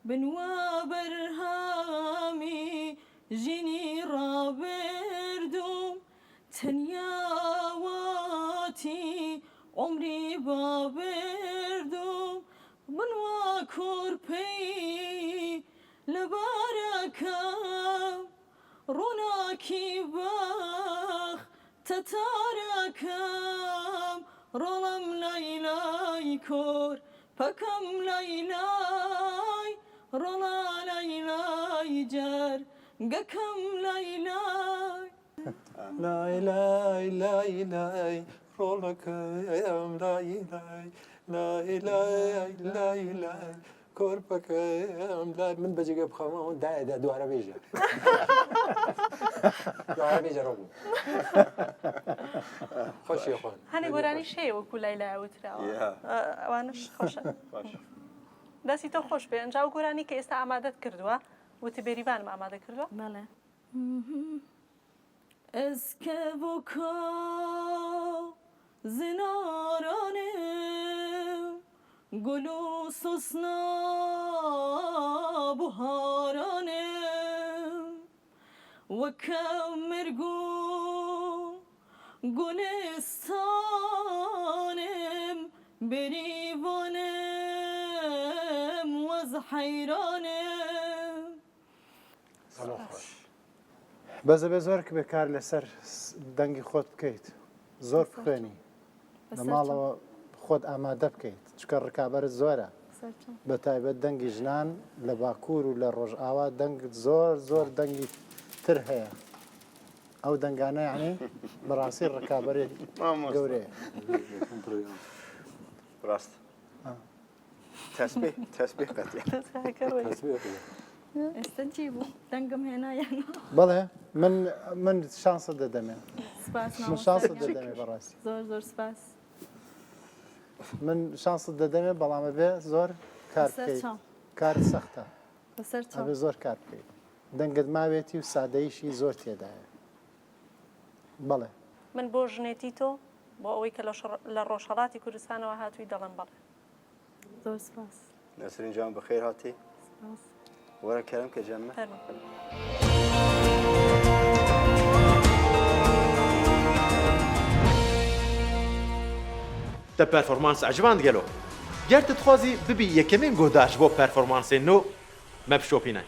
بنوا برهامي جيني رابردوم تنياواتي عمري بابردوم بنوا كوربي لباركم روناكي باخ تتاركم رولم ليلاي كور فكم ليلاي رولا ليلاي جار قكم ليلاي لا إله لا إله رولك يا لا إله لا إله لا إله كوربك لا من بجي بخمه دا دو عربيجة دو عربيجة ربو خوش يا خوان هەنێ گۆرانی شەیە وەکو لایلا وتراوە ئەوانش خۆشە دەستی تۆ خۆش بێ ئەنجا و گۆرانی کە ئێستا ئامادەت کردووە وتی بێریڤانم ئامادە کردووە بەڵێ ئەسکەڤۆکۆ زنارانم گل و سوسنا بهارانم وەکەم مرگو گلستانم بریوانم وەز حەیرانم بەزە بێ زۆر کە بێکار لەسەر دەنگی خۆت بکەیت زۆر بخوێنی لە ماڵەوە خۆت ئامادە بکەیت چکە ڕکابەرت زۆرە بە تایبەت دەنگی ژنان لە باکوور و لە ڕۆژئاوا دەنگت زۆر زۆر دەنگی تر هەیە ئەو دەنگانە یعنی بەڕاستی ڕکابەری گەورەیە ڕاست تەسبیح قەتیە ئێستا چی بوو دەنگم هێنایەن بەڵێ من شانسە دەدەمێ سپاس من شانسە دەدەمێ بەڕاستی زۆر زۆر سپاس من شانسە دەدەمێ بەڵامە بێ زۆر کار بکەیت کار سەختە بەسەر ئەبێ زۆر کار بکەیت دەنگت ماوێتی و سادەیشی زۆر تێدایە بەڵێ من بۆ ژنێتی تۆ بۆ ئەوەی کە لە ڕۆژهەڵاتی کوردستانەوە هاتووی دەڵێن بەڵێ زۆر سپاس نەسرین جان بەخێر هاتی وەرە کەرەم کە جەممە تا پرفورمانس عجبان گەلۆ گەر تتخوازی ببی یەکەمین گۆداش بۆ پەرفۆرمانسێن نۆ مەبشۆپینە